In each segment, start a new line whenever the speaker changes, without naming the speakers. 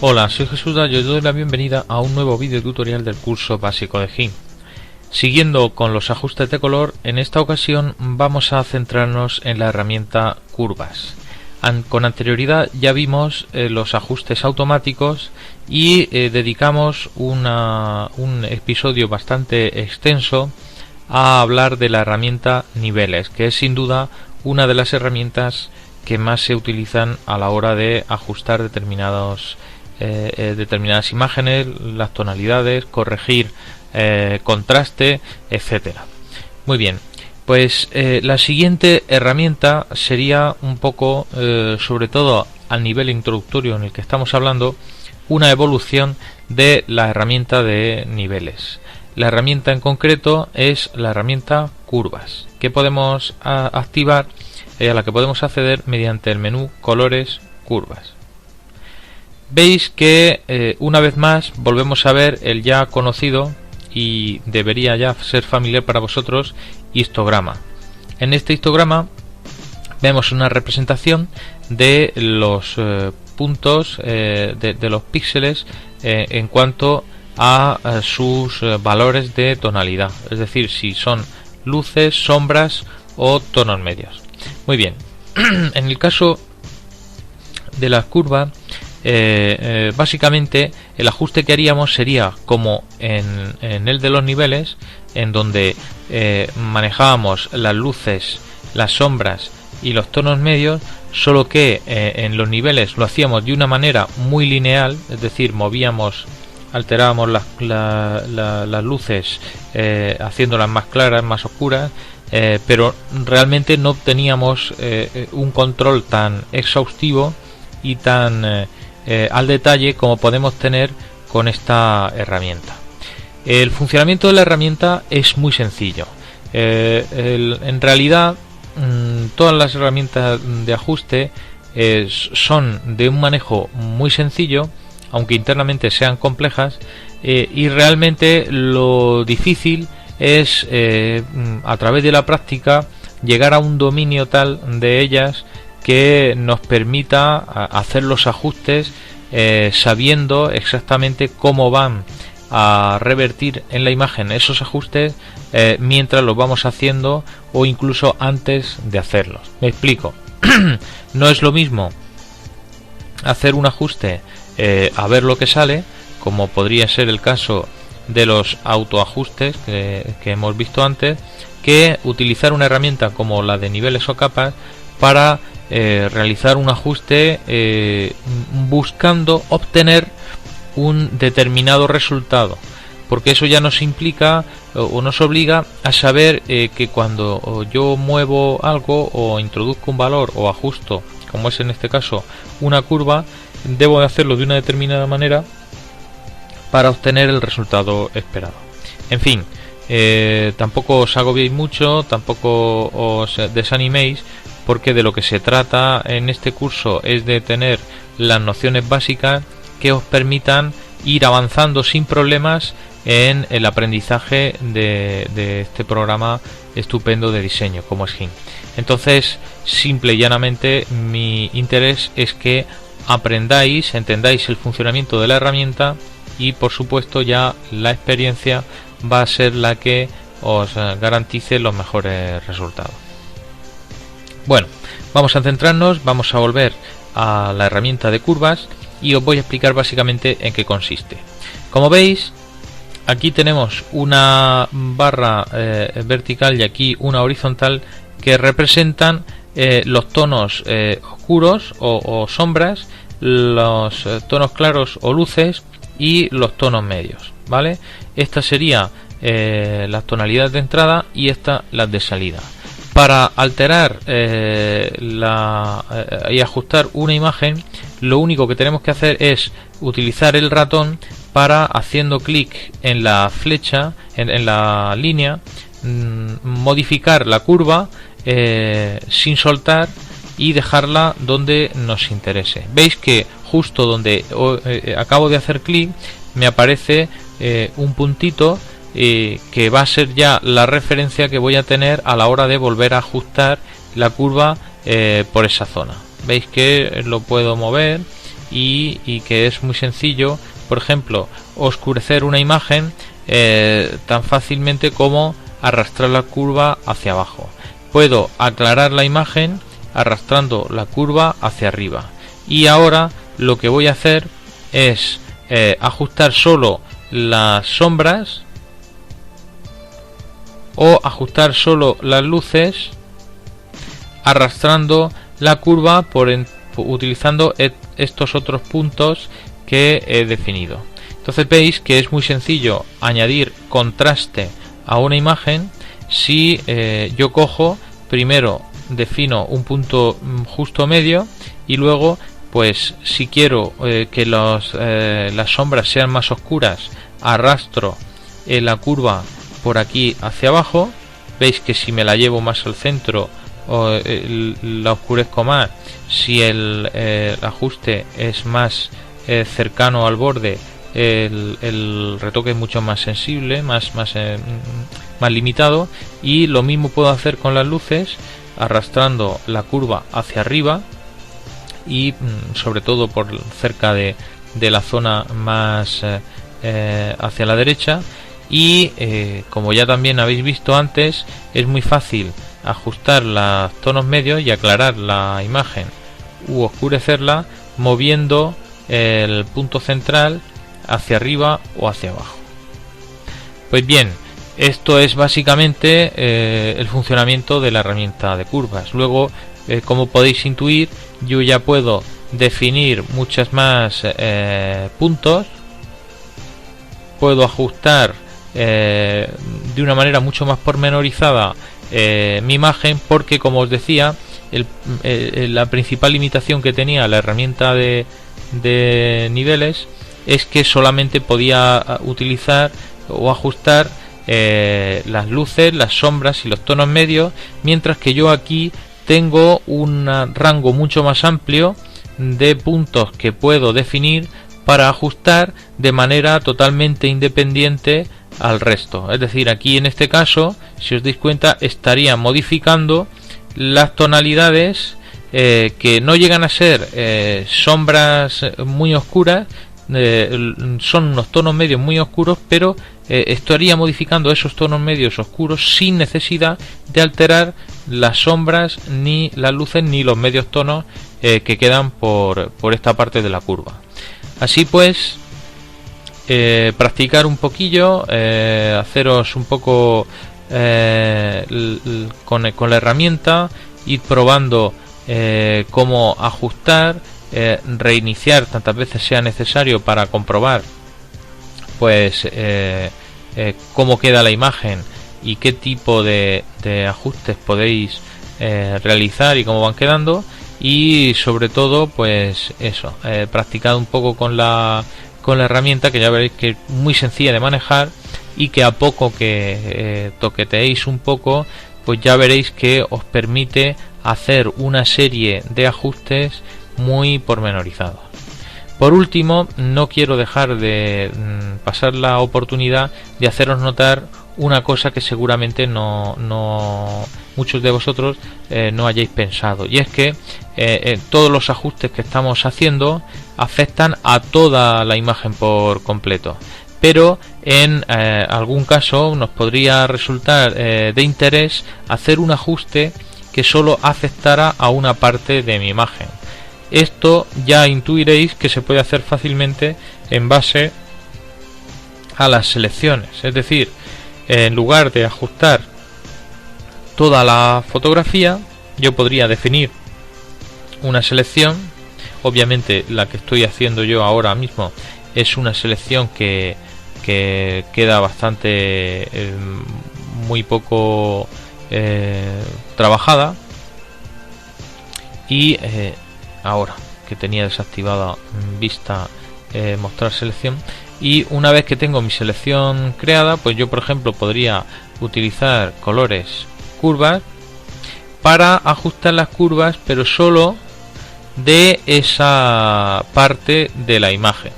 Hola, soy Jesús Dallo y doy la bienvenida a un nuevo vídeo tutorial del curso básico de GIMP. Siguiendo con los ajustes de color, en esta ocasión vamos a centrarnos en la herramienta curvas. Con anterioridad ya vimos los ajustes automáticos y dedicamos un episodio bastante extenso a hablar de la herramienta niveles, que es sin duda una de las herramientas que más se utilizan a la hora de ajustar determinadas imágenes, las tonalidades, corregir contraste, etcétera. Muy bien, pues la siguiente herramienta sería un poco, sobre todo al nivel introductorio en el que estamos hablando, una evolución de la herramienta de niveles. La herramienta en concreto es la herramienta curvas, que podemos activar, a la que podemos acceder mediante el menú colores curvas. Veis que una vez más volvemos a ver el ya conocido y debería ya ser familiar para vosotros histograma. En este histograma vemos una representación de los puntos de los píxeles en cuanto a sus valores de tonalidad, es decir, si son luces, sombras o tonos medios. Muy bien, en el caso de las curvas, básicamente el ajuste que haríamos sería como en el de los niveles, en donde manejábamos las luces, las sombras y los tonos medios, solo que en los niveles lo hacíamos de una manera muy lineal, es decir, alterábamos las luces haciéndolas más claras, más oscuras, pero realmente no obteníamos un control tan exhaustivo y tan al detalle como podemos tener con esta herramienta. El funcionamiento de la herramienta es muy sencillo. En realidad todas las herramientas de ajuste son de un manejo muy sencillo, aunque internamente sean complejas, y realmente lo difícil es a través de la práctica llegar a un dominio tal de ellas que nos permita hacer los ajustes sabiendo exactamente cómo van a revertir en la imagen esos ajustes mientras los vamos haciendo o incluso antes de hacerlos. Me explico. No es lo mismo hacer un ajuste a ver lo que sale, como podría ser el caso de los autoajustes que hemos visto antes, que utilizar una herramienta como la de niveles o capas para realizar un ajuste buscando obtener un determinado resultado, porque eso ya nos implica o nos obliga a saber que cuando yo muevo algo o introduzco un valor o ajusto, como es en este caso una curva, debo de hacerlo de una determinada manera para obtener el resultado esperado. En fin, tampoco os agobiéis mucho, tampoco os desaniméis, porque de lo que se trata en este curso es de tener las nociones básicas que os permitan ir avanzando sin problemas en el aprendizaje de este programa estupendo de diseño como es GIMP. Entonces, simple y llanamente, mi interés es que aprendáis, entendáis el funcionamiento de la herramienta y, por supuesto, ya la experiencia va a ser la que os garantice los mejores resultados. Bueno, vamos a centrarnos, vamos a volver a la herramienta de curvas y os voy a explicar básicamente en qué consiste. Como veis, aquí tenemos una barra vertical y aquí una horizontal que representan los tonos oscuros o sombras, los tonos claros o luces y los tonos medios, ¿vale? Esta sería las tonalidades de entrada y esta las de salida. Para alterar y ajustar una imagen, lo único que tenemos que hacer es utilizar el ratón para, haciendo clic en la flecha, en la línea, modificar la curva sin soltar y dejarla donde nos interese. Veis que justo donde acabo de hacer clic me aparece un puntito que va a ser ya la referencia que voy a tener a la hora de volver a ajustar la curva por esa zona. Veis que lo puedo mover y que es muy sencillo, por ejemplo, oscurecer una imagen tan fácilmente como arrastrar la curva hacia abajo. Puedo aclarar la imagen arrastrando la curva hacia arriba. Y ahora lo que voy a hacer es ajustar solo las sombras o ajustar solo las luces arrastrando la curva utilizando estos otros puntos que he definido. Entonces veis que es muy sencillo añadir contraste a una imagen si yo cojo, primero defino un punto justo medio y luego, pues si quiero que las sombras sean más oscuras, arrastro la curva por aquí hacia abajo. Veis que si me la llevo más al centro la oscurezco más. Si el ajuste es más cercano al borde, el retoque es mucho más sensible, más limitado. Y lo mismo puedo hacer con las luces, arrastrando la curva hacia arriba y sobre todo por cerca de la zona más hacia la derecha. Y como ya también habéis visto antes, es muy fácil ajustar los tonos medios y aclarar la imagen u oscurecerla moviendo el punto central hacia arriba o hacia abajo. Pues bien, esto es básicamente el funcionamiento de la herramienta de curvas. Luego, como podéis intuir, yo ya puedo definir muchas más puntos, puedo ajustar de una manera mucho más pormenorizada mi imagen, porque como os decía, la principal limitación que tenía la herramienta de niveles es que solamente podía utilizar o ajustar las luces, las sombras y los tonos medios, mientras que yo aquí tengo un rango mucho más amplio de puntos que puedo definir para ajustar de manera totalmente independiente al resto. Es decir, aquí en este caso, si os dais cuenta, estaría modificando las tonalidades que no llegan a ser sombras muy oscuras, son unos tonos medios muy oscuros, pero estaría modificando esos tonos medios oscuros sin necesidad de alterar las sombras, ni las luces, ni los medios tonos que quedan por esta parte de la curva. Así pues, practicar un poquillo, haceros un poco con la herramienta, ir probando cómo ajustar, reiniciar tantas veces sea necesario para comprobar pues cómo queda la imagen y qué tipo de ajustes podéis realizar y cómo van quedando. Y sobre todo, pues eso, practicad un poco con la herramienta, que ya veréis que es muy sencilla de manejar y que a poco que toqueteéis un poco, pues ya veréis que os permite hacer una serie de ajustes muy pormenorizados. Por último, no quiero dejar de pasar la oportunidad de haceros notar una cosa que seguramente no muchos de vosotros no hayáis pensado, y es que todos los ajustes que estamos haciendo afectan a toda la imagen por completo, pero en algún caso nos podría resultar de interés hacer un ajuste que solo afectara a una parte de mi imagen. Esto ya intuiréis que se puede hacer fácilmente en base a las selecciones, es decir, en lugar de ajustar toda la fotografía, yo podría definir una selección. Obviamente la que estoy haciendo yo ahora mismo es una selección que queda bastante muy poco trabajada, y ahora que tenía desactivada vista mostrar selección, y una vez que tengo mi selección creada, pues yo por ejemplo podría utilizar colores curvas para ajustar las curvas, pero solo de esa parte de la imagen.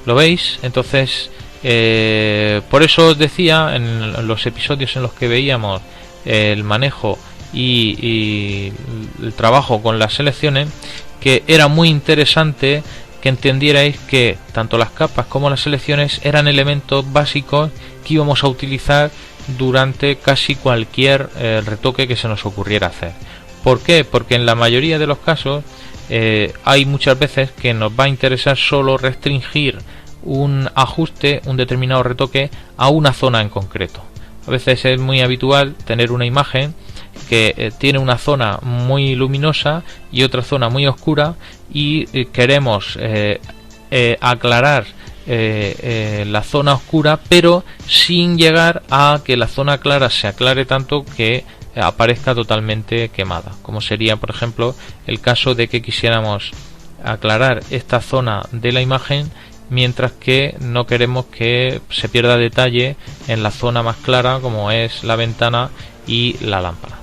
¿Lo veis? Entonces por eso os decía en los episodios en los que veíamos el manejo y el trabajo con las selecciones, que era muy interesante que entendierais que tanto las capas como las selecciones eran elementos básicos que íbamos a utilizar durante casi cualquier retoque que se nos ocurriera hacer. ¿Por qué? Porque en la mayoría de los casos hay muchas veces que nos va a interesar solo restringir un ajuste, un determinado retoque a una zona en concreto. A veces es muy habitual tener una imagen que tiene una zona muy luminosa y otra zona muy oscura y queremos aclarar la zona oscura, pero sin llegar a que la zona clara se aclare tanto que aparezca totalmente quemada, como sería por ejemplo el caso de que quisiéramos aclarar esta zona de la imagen mientras que no queremos que se pierda detalle en la zona más clara como es la ventana y la lámpara.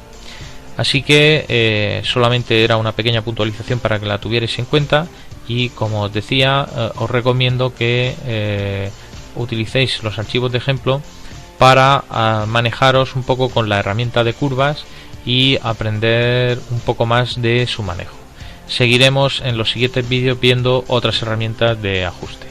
Así que solamente era una pequeña puntualización para que la tuvierais en cuenta, y como os decía, os recomiendo que utilicéis los archivos de ejemplo para manejaros un poco con la herramienta de curvas y aprender un poco más de su manejo. Seguiremos en los siguientes vídeos viendo otras herramientas de ajuste.